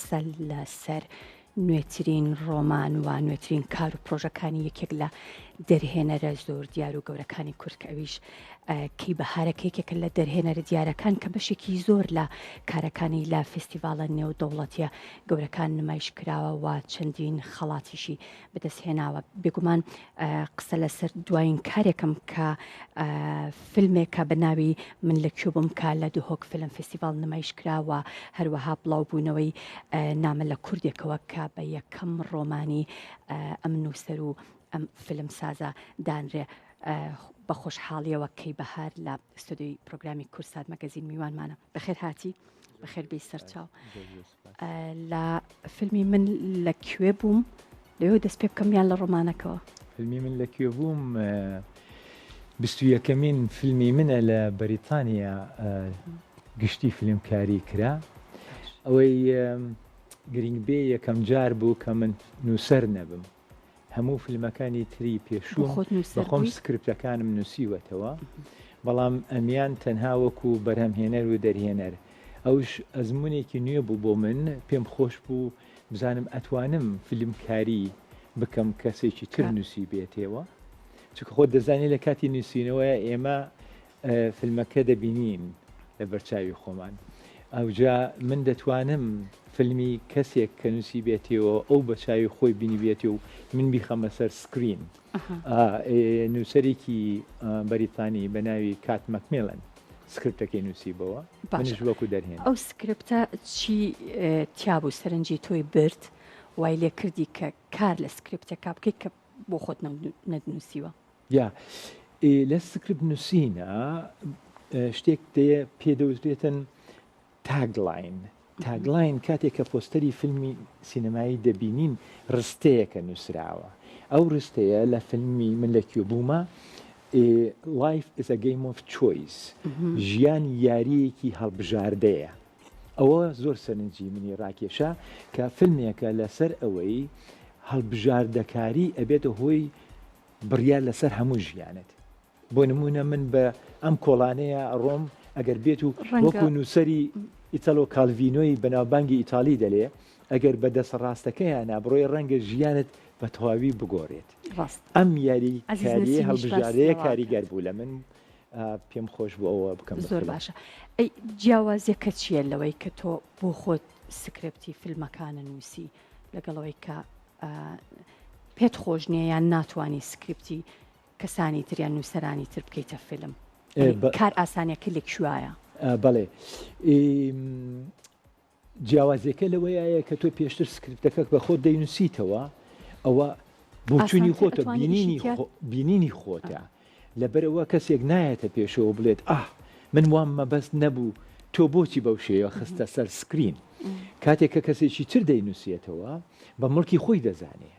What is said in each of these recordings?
قسە لەسەر نوێترین ڕۆمان و نوێترین کار و پرۆژەکانی یەکێک لە دەرهێنەرە زۆر دیار و گەورەکانی کورد کە ئەویش کەی بەهارەکەیەکێکە لە دەرهێنەرە دیارەکان کە بەشێکی زۆر لە کارەکانی لە فستیڤالە نێودەوڵەتیە گەورەکان نمایش کراوە و چەندین خەڵاتیشی بەدەستهێناوە. بێگومان قسە لەسەر دوایین کارێکم کە فیلمێکە بە ناوی من لەکوێ بووم کە لە دوهۆک فیلم فستیڤال نمایش کراوە، هەروەها بڵاوبوونەوەی نامە لە کوردێکەوە کە بە یەکەم ڕۆمانی ئەم نووسەر و ئەم فیلم سازە دانرێ. بە خۆشحاڵیەوە کەی بەهار لە ستودیۆی پرۆگرامی کورسات مەگەزین میوانمانە. بەخێر هاتی، بەخێر بی سەرچاو. لە فیلمی من لەکوێ بووم لەوێ دەست پێ بکەم یان لە ڕۆمانەکەەوە؟ فیلمی من لەکوێ بووم 21مین فیلمی منە لە بەریتانیا گشتی فیلمکاری کرا. ئەوەی گرنگبێ یەکەم جار بوو کە من نووسەر نەبم. هەموو فیلمەکانی تری پێشوم بەخۆم سکرپتەکانم نووسیوەتەوە، بەڵام ئەمیان تەنها وەکو بەرهەمهێنەر و دەرهێنەر. ئەوش ئەزمونێکی نوێ بوو بۆ من، پێم خۆش بوو بزانم ئەتوانم فیلمکاری بکەم کەسێکی تر نووسی بێتەوە، چونکە خۆت دەزانێت لە کاتی نووسینەوەی ئێمە فیلمەکە دەبینین لە بەرچاوی خۆمان. ئەوجا من دەتوانم فیلمی کەسێک کە نووسی بێتەوە ئەو بەچاوی خۆی بینی بێتێ و من بیخەمە سەر سکرین. نووسەرێکی بەریتانی بە ناوی کات مەکمیلەن سکرپتەکەی نووسیبەوە، منش وەکو دەرهێن. ئەو سکرپتە چی تیا بوو سەرنجی تۆی برد وای لێ کردی کە کار لە سکرپتەکە بکەیت کە بۆ خۆت نەنووسیوە؟ یا لە سکرپت نووسینە شتێک پێدەوترێتن تاگلاین. تاگلاین کاتێک کە پۆستەری فیلمی سینەمایی دەبینین ڕستەیەکە نووسراوە. ئەو ڕستەیە لە فیلمی من لەکوێ بوومە Life is a game of choice. ژیان یاریەکی هەڵبژاردەیە. ئەوە زۆر سەرنجی منی ڕاکێشە کە فیلمێکە لەسەر ئەوەی هەڵبژاردەکاری ئەبێتە هۆی بڕیار لەسەر هەموو ژیانت. بۆ نمونە من بە ئەم کۆڵانەیە ڕۆم ئەگەر بێت و وەکو نووسەری ئیتالۆ کالڤینۆی بەناوبانگی ئیتالی دەلێ، ئەگەر بە دەست ڕاستەکەیان بڕۆی ڕەنگە ژیانت بە تەواوی بگۆڕێت. ئەم یاریکاریە هەڵبژاردەیە کاریگەر بوو لە من، پێم خۆش بوو ئەوە بکەم. زۆر باشە. ئەی جیاوازیەکە چییە لەوەی کە تۆ بۆ خۆت سکرپتی فیلمەکانە نووسی لەگەڵەوەی کە پێت خۆش نییە یان ناتوانانی سکرپتی کەسانی تریان نووسەرانی تر بکەیتە فیلم؟ کار ئاسانیەکە لێکشوایە؟ بەڵێ، جیاوازیەکە لەوەیە کە تۆ پێشتر سکرپتەکە بە خۆت دەینووسیتەوە، ئەوە بۆچوونی خۆتە بینینی خۆتە. لەبەرەوە کەسێک نایەتە پێشەوە بڵێت من وام مەبەست نەبوو تۆ بۆچی بەو شێوە خستە سەر سکرین. کاتێک کە کەسێکی تر دەینووسێتەوە بە مڵکی خۆی دەزانێ.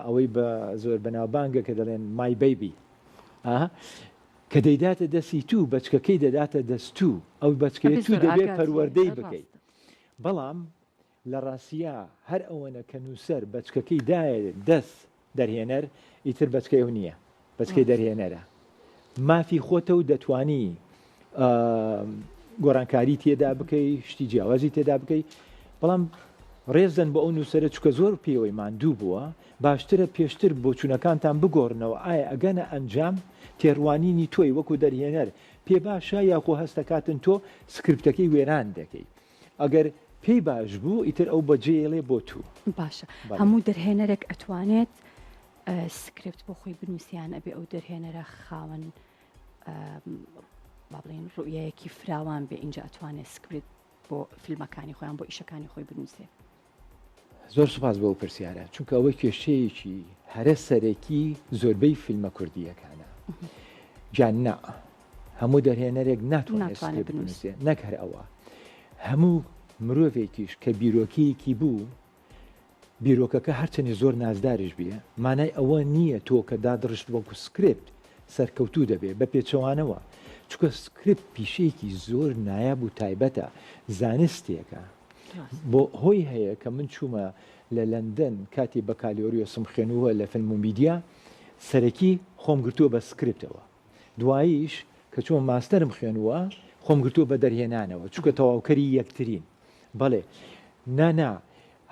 ئەوەی بە زۆر بەناوبانگە کە دەڵێن مای بەیبی، کە دەیداتە دەستی تو بەچکەکەی دەداتە دەست تو، ئەو بەچکەی تو دەبێت پەروەردەی بکەیت. بەڵام لە ڕاستیە هەر ئەوەنە کە نووسەر بەچکەکەی دایە دەست دەرهێنەر ئیتر بەچکەی و نییە، بەچکەی دەرهێنەرە. مافی خۆتە و دەتوانی گۆڕانکاری تێدا بکەی، شتی جیاوازی تێدا بکەی. بەڵام ڕێزدەن بە ئەو نووسەرە چکە زۆر پێوەی ماندوو بووە، باشترە پێشتر بۆچوونەکانتان بگۆڕنەوە ئایا ئەگەنە ئەنجام تێڕوانینی تۆی وەکو دەرهێنەر پێ باشە یاخۆ هەستەکاتن تۆ سکرپتەکەی وێران دەکەی. ئەگەر پێی باش بوو ئیتر ئەو بەجێڵێ بۆ تو. باشە، هەموو دەرهێنەرێک ئەتوانێت سکرپت بۆ خۆی بنووسیان ئەبێ ئەو دەرهێنەرە خاوەن با بڵێن ڕوئیەکی فراوان بێ اینجا ئەتوانێت سکرپت بۆ فیلمەکانی خۆیان بۆ ئیشەکانی خۆی بنووسێ. زۆر سوپاس بەو پرسیارە، چونکە ئەوەی کێشەیەکی هەرە سەرەکی زۆربەی فیلمە کوردیەکانە. جاننا هەموو دەرهێنەرێک ناتوانێت سکرپت بنووسێ، نەک هەر ئەوە. هەموو مرۆڤێکیش کە بیرۆکەیەکی بوو، بیرۆکەکە هەرچەنی زۆر نازدارش بیە، مانای ئەوە نییە تۆ کە دادڕشت وەکو سکرپت سەرکەوتوو دەبێت بە پێچەوانەوە، چونکە سکرپت پیشەیەکی زۆر نایاب و تایبەتە، زانستێکە. بۆ هۆی هەیە کە من چوومە لە لەندەن کاتی بە کالیۆریۆسم خوێنووە لە فیلم و میدیا، سەرەکی خۆم گرتووە بە سکرپتەوە، دواییش کە چۆن ماستەرم خوێنووە خۆم گرتووە بە دەرهێنانەوە، چونکە تەواوکەری یەکترین. بەڵێ نا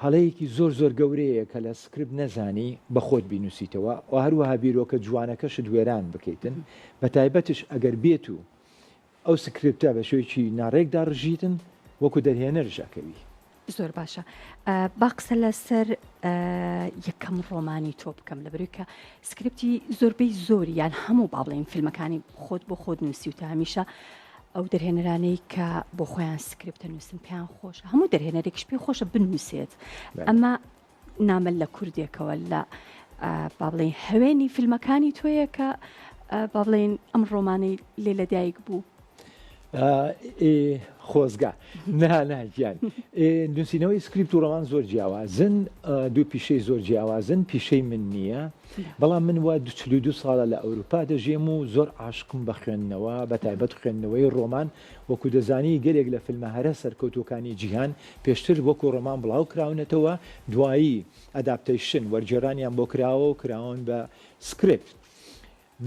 هەڵەیەکی زۆر گەورەیە کە لە سکرپ نەزانی بە خۆت بینوسیتەوە و هەروەها بیرۆکە جوانەکەشت وێران بکەیتن بە تایبەتش ئەگەر بێت و ئەو سکرپتە بە شوێکی ناڕێکدا ڕژیتن وەکو دەرهێنەرژەکەوی. زۆر باشە. با قسە لەسەر یەکەم ڕۆمانی تۆ بکەم لەبەرەوەی کە سکرپتی زۆربەی زۆری یان هەموو با بڵێن فیلمەکانی خۆت بۆ خۆت نووسی و تا هەمیشە ئەو دەرهێنەرانەی کە بۆ خۆیان سکرپتە نووسن پێیان خۆشە هەموو دەرهێنەرێکش پێی خۆشە بنووسێت. ئەمە نامە لە کوردێکەوە لە با بڵێن هەوێنی فیلمەکانی تۆیە کە با بڵێن ئەم ڕۆمانەی لێ لەدایک بوو. خۆزگا ناگیان نووسینەوەی سکریپت و ڕۆمان زۆر جیاوازن دوو پیشەی زۆر جیاوازن پیشەی من نییە بەڵام من وا 42 ساڵە لە ئەوروپا دەژێم و زۆر عاشقم بە خوێندنەوە بە تایبەت خوێندنەوەی ڕۆمان وەکو دەزانی گەلێک لە فیلمە هەرە سەرکەوتوەکانی جیهان پێشتر وەکو ڕۆمان بڵاو کراونەتەوە دوایی ئەداپتەیشن وەرجێرانیان بۆ کراوە و کراون بە سکرپت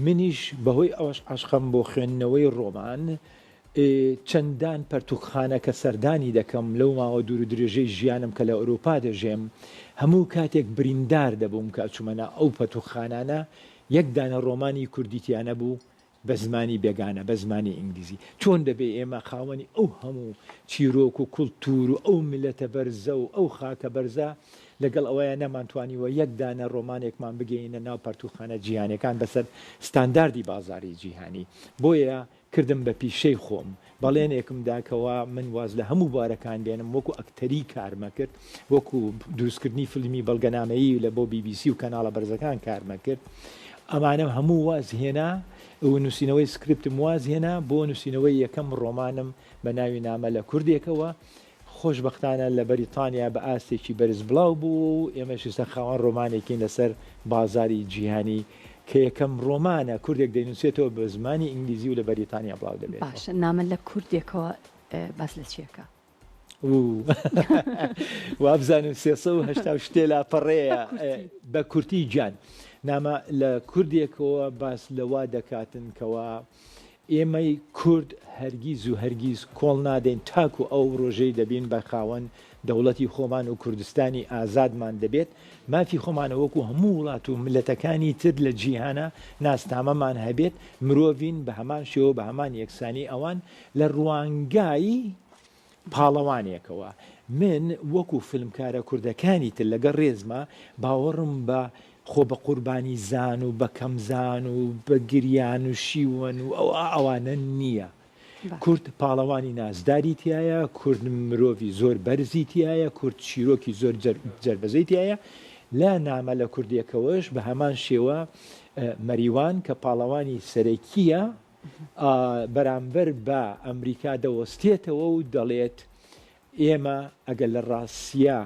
منیش بەهۆی ئەوەش عاشقم بۆ خوێندنەوەی ڕۆمان چەندان پەرتوخانە کە سەردانی دەکەم لەو ماوە دوور و درێژەی ژیانم کە لە ئەوروپا دەژێم هەموو کاتێک بریندار دەبووم کە چوومەنە ئەو پەرتوخانانە یەک دانە ڕۆمانی کوردیتیانە بوو بە زمانی بێگانە بە زمانی ئینگلیزی چۆن دەبێ ئێمە خاوەنی ئەو هەموو چیرۆک و کولتور و ئەو میلەتە بەرزە و ئەو خاکە بەرزە لەگەڵ ئەوەیە نەمانتوانیوە یەک دانە ڕۆمانێکمان بگەینە ناو پەرتوخانە جیهانیەکان بەسەر ستانداردی بازاری جیهانی بۆیە کردم بە پیشەی خۆم بەڵێنێکم داکەوە من واز لە هەموو بارەکان بێنم وەکو ئەکتەری کارمە کرد وەکو دروستکردنی فیلمی بەڵگەنامەیی لە بۆ BBC و کەناڵە بەرزەکان کارمە کرد ئەمانە هەموو واز هێنا و نووسینەوەی سکرپتم واز هێنا بۆ نووسینەوەی یەکەم ڕۆمانم بە ناوی نامە لە کوردێکەوە خۆشبەختانە لە بەریتانیا بە ئاستێکی بەرز بڵاو بوو ئێمەشستا خاوەن ڕۆمانێکی لەسەر بازاری جیهانی کە یەکەم ڕۆمانە کوردێک دەینوسێتەوە بە زمانی ئینگلیزی و لە بەریتانیا بڵاو دەبێت. باشە نامە لە کوردێکەوە باس لە چیەکە؟ وابزانم 380 شتێ لاپەڕەیە بە کورتی گیان نامە لە کوردێکەوە باس لەوا دەکاتن کەەوە ئێمەی کورد هەرگیز و هەرگیز کۆڵ نادەین تاکو ئەو ڕۆژەی دەبین بە خاوەن دەوڵەتی خۆمان و کوردستانی ئازادمان دەبێت مافی خۆمانە وەکو هەموو وڵات و ملەتەکانی تر لە جیهانە ناستامەمان هەبێت مرۆڤین بە هەمان شێوە بە هەمان یەکسانی ئەوان لە ڕوانگایی پاڵەوانێکەوە من وەکو فیلمکارە کوردەکانی تر لەگەڵ ڕێزمە باوەڕم بە خۆ بە قوربانی زان و بە کەمزان و بە گریان و شیوەن و ئەوانە نییە کورد پاڵەوانی نازداری تایە کورد مرۆڤی زۆر بەرزی تایە کورد چیرۆکی زۆر جەربەزەی تایە لا نامە لە کوردیەکەوەش بە هەمان شێوە مەریوان کە پاڵەوانی سەرەکیە بەرامبەر بە ئەمریکا دەوەستێتەوە و دەڵێت ئێمە ئەگەر لە ڕاستیە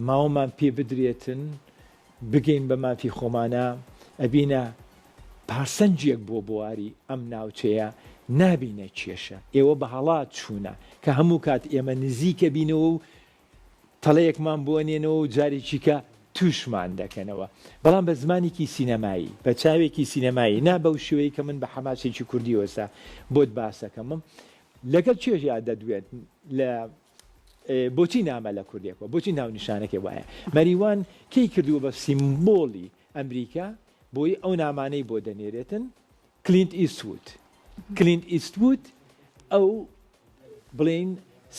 ماوەمان پێ بدرێتن بگەین بە مافی خۆمانە ئەبینە پارسەنجێک بۆ بواری ئەم ناوچەیە نابینە کێشە ئێوە بە هەڵات چوونە کە هەموو کات ئێمە نزیکە بینەوە و تەڵەیەکمان بۆنێنەوە و جارێکی کە تووشمان دەکەنەوە بەڵام بە زمانێکی سینەمایی بە چاوێکی سینەمایی نا بەو شوەیە کە من بە حەماسێکی کوردی وەسا بۆت باسەکەمم لەگەڵ چێژیا دەدوێت لە بۆچی نامە لە کوردێکەوە بۆچی ناونیشانەکە وایە مەریوان کەی کردووە بە سیمبۆلی ئەمریکا بۆی ئەو نامانەی بۆ دەنێرێتن کلینت ئیستوود ئەو بڵین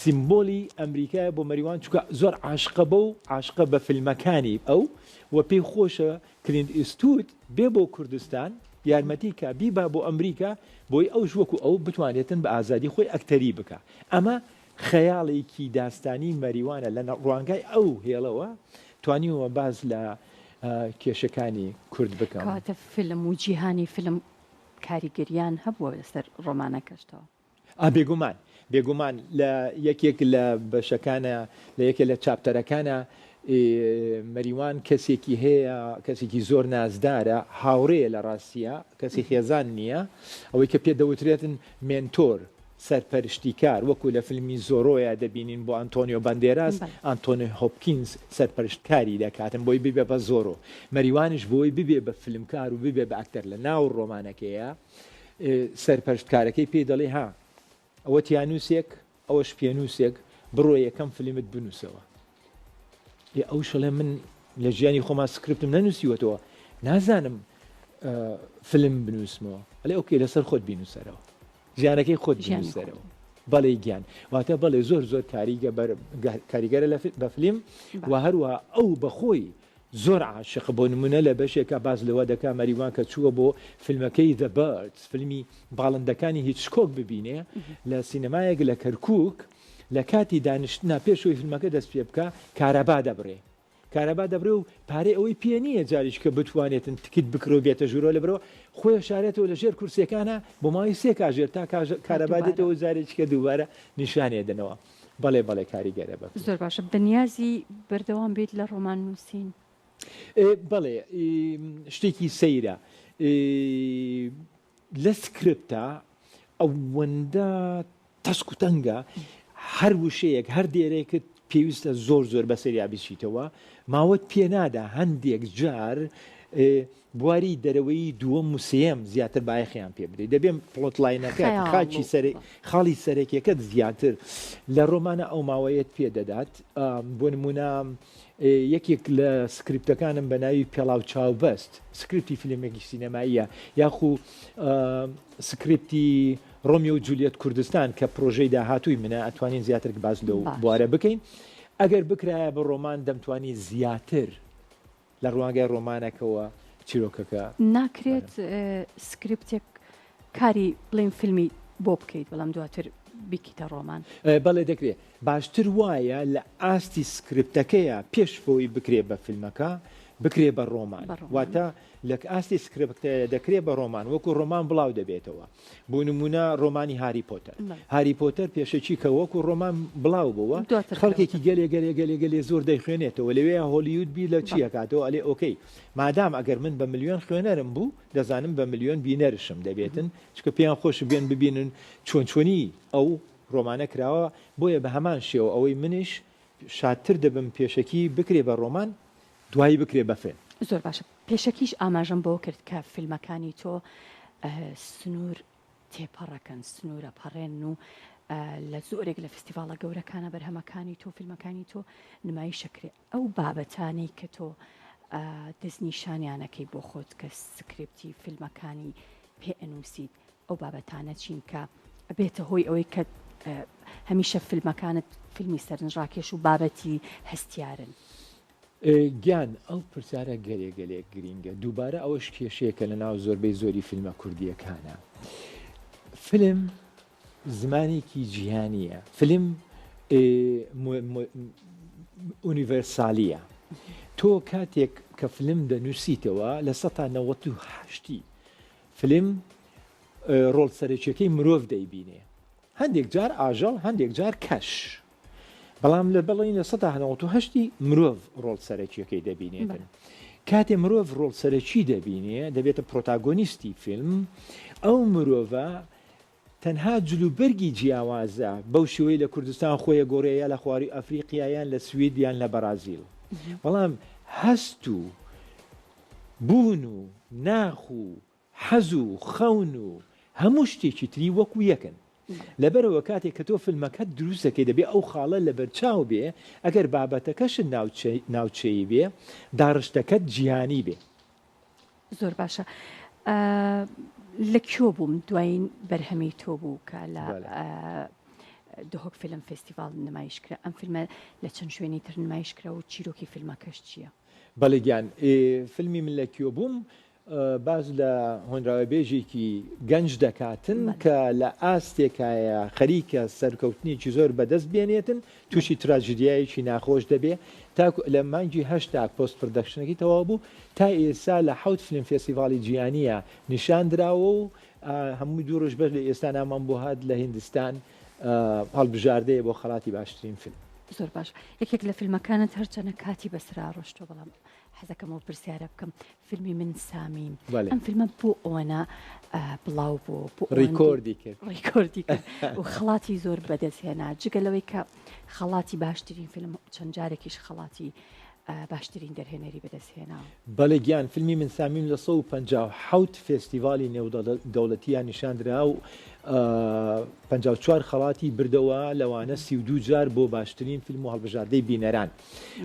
سیمبۆلی ئەمریکای بۆ مەریوان چکە زۆر عاشقە بە و عاشقە بە فیلمەکانی ئەو و پێی خۆشە کلینت ئیستوود بێ بۆ کوردستان یارمەتی کە بیبا بۆ ئەمریکا بۆی ئەو ژوەکو ئەو بتوانێتن بە ئازادی خۆی ئەکتەری بکە ئەمە خەیاڵێکی داستانی مەریوانە لە ڕوانگای ئەو هێڵەوە توانیوە باز لە کێشەکانی کورد بکەم کاتە فیلم و جیهانی فیلم کاریگەریان هەبووە لەسەر ڕۆمانەکەشتەوە بێگومان لە یەکێک لە بەشەکانە لە یەکێ لە چاپتەرەکانە مەریوان کەسێکی هەیە کەسێکی زۆر نازدارە هاوڕێە لە ڕاستیە کەسی خێزان نییە ئەوەی کە پێ دەوترێتن مێنتۆر سەرپەرشتیکار وەکو لە فیلمی زۆرۆیە دەبینین بۆ ئەنتۆنیۆ بەندێراس ئەنتۆنی هۆپکینز سەرپەرشتکاری دەکاتن بۆی ببێ بە زۆرۆ مەریوانش بۆی ببێ بە فیلمکار و ببێ بە ئەکتەر لە ناو ڕۆمانەکەیە سەرپەرشتکارەکەی پێی دەڵێ ها ئەوە تیانووسێک ئەوەش پێنووسێک بڕۆ یەکەم فیلمت بنووسەوە ئەو شەڵێ من لە ژیانی خۆما سکرپتم نەنووسیوەتەوە نازانم فیلم بنووسمەوە ئەلێ ئۆکێ لەسەر خۆت بینوسەرەوە ژیانەکەی خۆت بینوسەرەوە بەڵێ گیان واتە بەڵێ زۆر کاریگەرە بە فیلم و هەروە ئەو بەخۆی زۆر عاشق بۆ نمونە لە بەشێکە باز لەوە دەکا مەریوان کە چووە بۆ فیلمەکەی The Birds فیلمی باڵندەکانی هیچکۆک ببینێ لە سینەمایەک لە کەرکووک لە کاتی دانیشتنا پێشەوەی فیلمەکە دەست پێ بکە کارەبا دەبڕێ و پارەی ئەوەی پێ نییە جاریش کە بتوانێتن تکت بکرۆ بێتە ژوورۆ لە برەوە خۆی شارێتەوە لە ژێر کورسەکانە بۆ ماوەی 3 کاژێر تا کارەبا دێتەوە جارێککە دووبارە نیشانێ دەنەوە بەڵێ کاریگەرە بە زۆر باشە بەنیازی بەردەوام بێت لە ڕۆمان نووسین بەڵێ شتێکی سەیرە لە سکرپتە ئەوەندە تەسک و تەنگە هەر وشەیەک هەر دێرێکت پێویستە زۆر بەسەریا بچیتەوە ماوەت پێ نادا هەندێک جار بواری دەرەوەی دووەم و سێم زیاتر بایەخیان پێ بدەیت دەبێم پڵۆتلاینەکە خاڵی سەرەکیەکەت زیاتر لە ڕۆمانە ئەو ماوەیەت پێدەدات بۆ نمونە یەکێک لە سکرپتەکانم بە ناوی پێڵاو چاوبەست سکرپتی فیلمێکی سینەماییە یاخو سکرپتی ڕۆمیۆ و جولیەت کوردستان کە پرۆژەی داهاتووی منە ئەتوانین زیاتر باز لەو بوارە بکەین ئەگەر بکرایە بە ڕۆمان دەمتوانی زیاتر لە ڕوانگەی ڕۆمانەکەەوە چیرۆکەکە ناکرێت سکرپتێک کاری بڵێن فیلمی بۆ بکەیت بەڵام دواتر بیکیتە ڕۆمان بەڵێ دەکرێت باشتر وایە لە ئاستی سکرپتەکەیە پێشفەوەی بکرێ بە فیلمەکە بکرێ بە ڕۆمان واتە لە ئاستی سکرپتەیە دەکرێت بە ڕۆمان وەکو ڕۆمان بڵاو دەبێتەوە بۆ نمونە ڕۆمانی هاری پۆتەر پێشەکی کە وەکو ڕۆمان بڵاو بووە خەڵکێکی گەلێ زۆر دەیخوێنێتەوە لەوەیە هۆلیوود بی لە چیە کاتەوە ئەلێ ئۆکەی مادام ئەگەر من بە ملیۆن خوێنەرم بوو دەزانم بە ملیۆن بینەرشم دەبێتن چکە پێیان خۆش بێن ببینن چۆنی ئەو ڕۆمانە کراوە بۆیە بە هەمان شێوە ئەوەی منیش شادتر دەبم پێشەکی بکرێ بە ڕۆمان دوایی بکرێ بە فێن زۆر باشە پێشەکیش ئاماژەم بۆ کرد کە فیلمەکانی تۆ سنوور تێپەڕەکەن سنوورە پەڕێن و لە زۆرێک لە فستیڤالە گەورەکانە بەرهەمەکانی تۆ فیلمەکانی تۆ نمایشەکرێ ئەو بابەتانەی کە تۆ دەستنیشانیانەکەی بۆ خۆت کە سکرپتی فیلمەکانی پێ ئەنووسیت ئەو بابەتانە چین کە بێتە هۆی ئەوەی کە هەمیشە فیلمەکانت فیلمی سەرنجڕاکێش و بابەتی هەستیارن گیان ئەو پرسیارە گەلێک گرینگە دووبارە ئەوەش کێشەیەکە لە ناو زۆربەی زۆری فیلمە کوردیەکانە فیلم زمانێکی جیهانیە فیلم ئونیڤەرسالیە تۆ کاتێک کە فیلم دەنووسیتەوە لە 1970 فیلم ڕۆڵ سەرەکیەکەی مرۆڤ دەیبینێ هەندێک جار ئاژەڵ هەندێک جار کەش بەڵام لە بەڵین لە 1970 مرۆڤ ڕۆڵ سەرەکیەکەی دەبینێتن کاتێ مرۆڤ ڕۆڵ سەرەکی دەبینێ دەبێتە پرۆتاگۆنیستی فیلم ئەو مرۆڤە تەنها جلوبەرگی جیاوازە بەو شێوەی لە کوردستان خۆیە گۆڕەیە لە خواری ئەفریقیایان لە سویدیان لە بەرازیل بەڵام هەست و بوون و ناخ و حەز و خەون و هەموو شتێکی تری وەکو یەکن لەبەرەوە کاتێک کە تۆ فیلمەکەت دروستەکەی دەبێ ئەو خاڵە لە بەرچاو بێ ئەگەر بابەتەکەشت ناوچەی بێ داڕشتەکەت جیهانی بێ زۆر باشە لە کۆ بووم دوایین بەرهەمی تۆ بوو کە لە دهۆک فیلم فستیڤال نمایشکرا ئەم فیلمە لە چەند شوێنی تر نمایشکرا و چیرۆکی فیلمەکەش چییە؟ بەڵێگیان فیلمی من لە کۆ بووم باز لە هۆنراوەبێژێکی گەنج دەکاتن کە لە ئاستێکایە خەریکە سەرکەوتنیی زۆر بەدەست بێنێتن تووشی تراژیدیایەکی ناخۆش دەبێ تا لە مانگی هەشتا پۆست پرۆدەکشنەکەی تەواو بوو تا ئێستا لە 7 فیلم فێستیڤاڵی جیهانیە نیشاندراوە و هەمووی دوو ڕۆژ بەش لە ئێستا نامان بۆ هات لە هیندستان هەڵبژاردەیە بۆ خەڵاتی باشترین فیلم زۆر باش یەکێک لە فیلمەکانت هەرچەنە کاتی بەسرا ڕۆشتۆ بەڵام حەزەکەمەوە پرسیارە بکەم فیلمی من سامیم ئەم فیلمە بۆ ئەوەنە بڵاو بۆ ڕیکۆردی کرد و خەڵاتی زۆر بەدەستهێنا جگەلەوەی کە خەڵاتی باشترین فیلم چەند جارێکیش خەڵاتی باشترین دەرهێنەری بەدەستهێنا بەڵێ گیان فیلمی من سامیم لە 157 فێستیڤالی نێودەوڵەتیان نیشاندرا و 54 خەڵاتی بردەوە لەوانە 32 جار بۆ باشترین فیلم و هەڵبژاردەی بینەران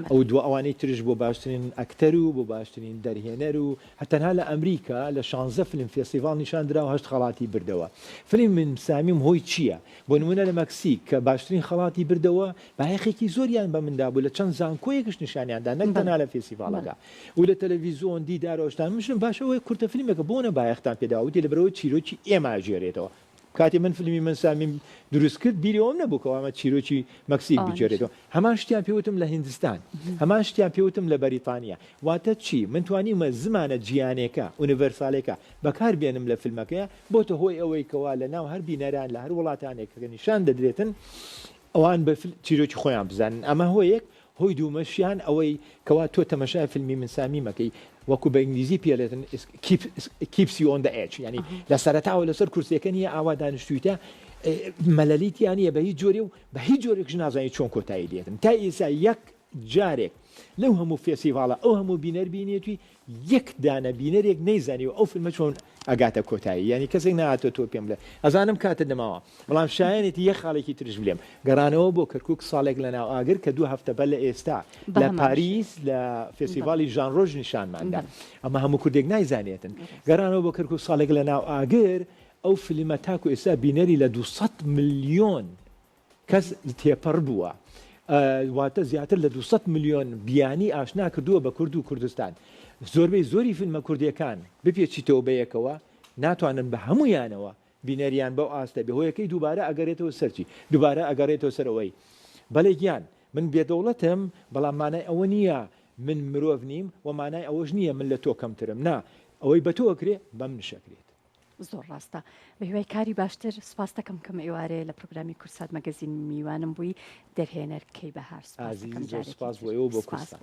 ئەو دو ئەوانەی ترش بۆ باشترین ئەکتەر و بۆ باشترین دەرهێنەر و هەتەنها لە ئەمریکا لە 16 فیلم فێستیڤال نیشاندرا و 8 خەڵاتی بردەوە. فیلم من سامیم هۆی چییە؟ بۆ نمونە لە مەکسیک کە باشترین خەڵاتی بردەوە بەهێخێکی زۆریان بە مندا بوو لە چەند زانکۆیەکش نیشانیاندا نەک تەنها لە فێستیڤالەکە و لە تەلەڤیزۆن دیدارەوەشتان مشن باشەوەی کورتە فیلمێکە بۆ نە بایەختان پێداوتی لەبەرەوەی چیرۆکی ئێمە ژێرێتەوە. کاتی من فیلمی من سامیم دروست کرد بیرەوەم نەبووکەوە ئەمە چیرۆکی مەکسیک بجێرێتەوە. هەمان شتیان پێوتم لە هیندستان، هەمان شتیان پێوتم لە بەریتانیا. واتە چی؟ من توانیمە زمانە جیانێکە ئونیڤەرسالێکە بەکار بێنم لە فیلمەکەیە بۆتە هۆی ئەوەی کەوا لە ناو هەر بینەران لە هەر وڵاتانێکە نیشان دەدرێتن ئەوان بە چیرۆکی خۆیان بزانن. ئەمە هۆیەک هۆی دوومەشیان ئەوەی کەوا تۆ تەمەشای فیلمی من سامیمەکەی وەکو بە ئینگلیزی پێڵێتن کیپسی ئۆن دە ئێج، ینی لە سەرەتاوە لەسەر کورسەکە نیە ئاوا دانیشتوویتە مەلەلیتیانە بە هیچ جۆرێ و بە هیچ جۆرێکش نازانی چۆن کۆتایی دێتن تا ئێستا یەک جارێک لەو هەموو فێستیڤاڵە ئەو هەموو بینەر بینێتوی یەک دانە بینەرێک نەیزانی و ئەو فیلمە چۆن ئەگاتە کۆتایی، ینی کەسێک نهاتۆ تۆ پێم بڵێ ئەزانم کاتە دەماوە بەڵام شایەنێتی یەک خاڵێکی ترش بڵێم گەڕانەوە بۆ کەرکک ساڵێک لە ناو ئاگر کە 2 هەفتە بە لە ئێستا لە پاریس لە فێستیڤالی ژان ڕۆژ نیشانماندا ئەمە هەموو کوردێک نایزانێتن گەڕانەوە بۆ کەرکک ساڵێک لە ناو ئاگر ئەو فیلمە تاکو ئێستا بینەری لە 200 ملیۆن کەس تێپەڕ بووە. واتە زیاتر لە 200 ملیۆن بیانی ئاشنا کردووە بە کورد و کوردستان. زۆربەی زۆری فیلمە کوردیەکان بپێچیتەوە بەیەکەوە ناتوانن بە هەمویانەوە بینەریان بەو ئاستە بێ هۆیەکەی دووبارە ئەگەڕێتەوە سەرچی دووبارە ئەگەڕێتەوە سەرەوەی بەڵێ گیان من بێدەوڵەتم بەڵام مانای ئەوە نییە من مرۆڤ نیم و مانای ئەوەش نییە من لە تۆ کەمترم نا ئەوەی بە تۆکرێ بەم نشەکرێت. زۆر ڕاستە بە هیوای کاری باشتر سپاس دەکەم کەم ئێوارێ لە پروگرامی کورسات مەگەزین میوانم بووی دەرهێنەر کەی بەهار سپاس بۆ ئێوە بۆ کورسات.